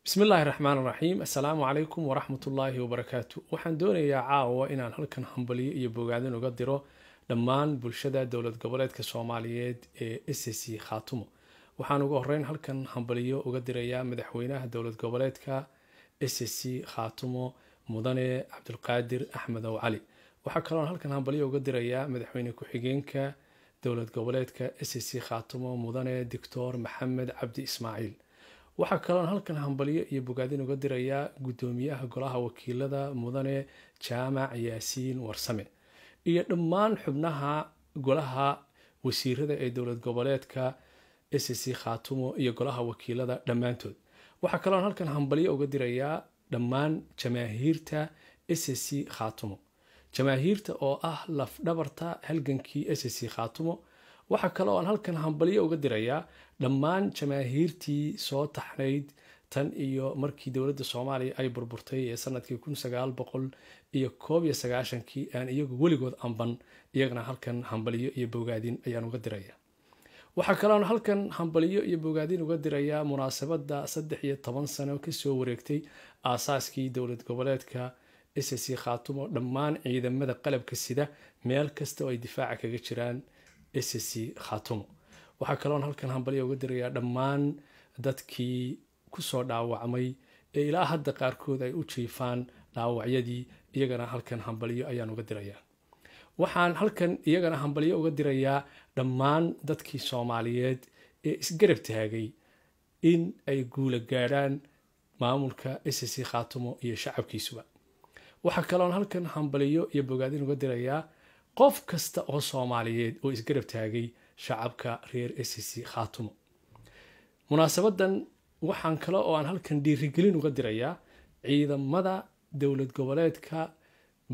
بسم الله الرحمن الرحيم. السلام عليكم ورحمة الله وبركاته. waxaan doonayaa caawa inaan halkan hambaliyo iyo bogaadin uga diro dhammaan bulshada dowlad goboleedka Soomaaliyeed ee SSC Khaatumo. waxaan ugu horeyn halkan hambaliyo uga dirayaa madaxweynaha dowlad goboleedka SSC Khaatumo mudane Cabdulqaadir Axmed Cali. waxa kale oo halkan hambaliyo uga dirayaa madaxweyne ku-xigeenka dowlad goboleedka SSC Khaatumo mudane Dr. Maxamed Cabdi Ismaaciil. waxa kale oo halkan hambaliyo iyo bogaadin uga dirayaa gudoomiyaha golaha wakiilada mudane Jaamac Yaasiin Warsame iyo dhammaan xubnaha golaha wasiirada ee dowlad goboleedka SSC Khaatumo iyo golaha wakiilada dhammaantood. waxa kale oo halkan hambaliyo uga dirayaa dhammaan jamaahiirta SSC Khaatumo, jamaahiirta oo ah laf dhabarta halgankii SSC Khaatumo. waxa kale oo halkan hambaliyo uga dirayaa dhammaan jamaahiirtii soo taxnayd tan iyo markii dowladda Soomaaliya ay burburtay ee sanadkii 1991 aan iyagu weligood anban, iyagana halkan hambaliyo iyo bogaadin ayaan uga dirayaa. waxa kale oo halkan hambaliyo iyo bogaadin uga dirayaa munaasabada 13 sano ka soo wareegtay aasaaskii dowlad goboleedka SSC Khaatumo. dhammaan ciidamada qalabka sida meel kasta oo ay difaaca kaga jiraan SSC Khaatumo. waxa kale oo halkan hambaliyo uga dirayaa dhammaan dadkii ku soo dhaawacmay ee ilaa hadda qaarkood ay u jiifaan dhaawacyadii, iyagana halkan hambaliyo ayaan uga dirayaa. waxaan halkan iyagana hambaliyo uga dirayaa dhammaan dadkii Soomaaliyeed ee isgarab taagay in ay guula gaaraan maamulka SSC Khaatumo iyo shacabkiisuba. waxa kale oo halkan hambaliyo iyo bogaadin uga dirayaa qof kasta oo Soomaaliyeed oo isgarab taagay shacabka reer SSC Khaatumo. munaasabadan waxaan kale oo aan halkan dhiirigelin uga dirayaa ciidamada dowlad goboleedka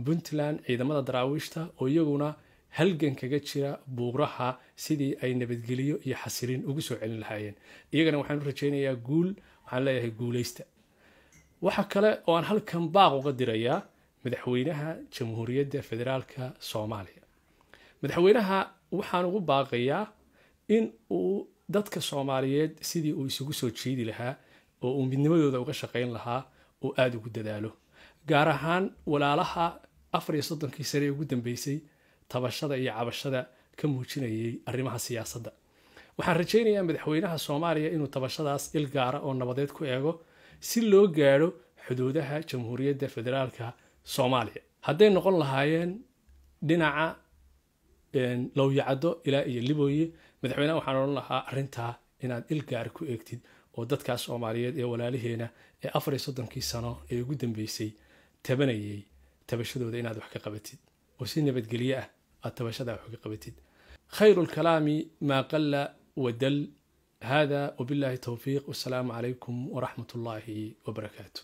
Puntland, ciidamada daraawiishta oo iyaguna halgan kaga jira buuraha sidii ay nabadgeliyo iyo xasilin ugu soo celin lahaayeen. iyagana waxaan u rajaynayaa guul, waxaan leeyahay guuleysta. waxa kale oo aan halkan baaq uga dirayaa madaxweynaha Jamhuuriyadda Federaalka Soomaaliya. madaxweynaha waxaan ugu baaqayaa in uu dadka Soomaaliyeed sidii uu isugu soo jeedi lahaa oo uu midnimadooda uga shaqeyn lahaa oo aad ugu dadaalo, gaar ahaan walaalaha 34 sano ugu dambeysay tabashada iyo cabashada ka muujinayay arrimaha siyaasadda. waxaan rajaynayaa madaxweynaha Soomaaliya inuu tabashadaas il gaara oo nabadeed ku eego si loo gaaro xuduudaha Jamhuuriyadda Federaalka Soomaaliya. hadday noqon lahaayeen dhinaca Lowyacado ilaa iyo Libooye, madaxweynaha waxaan oran lahaa arrintaa inaad il gaar ku eegtid oo dadkaas Soomaaliyeed ee walaaliheena ee 34 sano ee ugu dambeysay tabanayay tabashadooda inaad wax ka qabatid oo si nabadgelyo ah aad tabashada wax ka qabatid. khayrul kalaami ma qalla wadal. هذا وبالله التوفيق والسلام عليكم ورحمة الله وبركاته.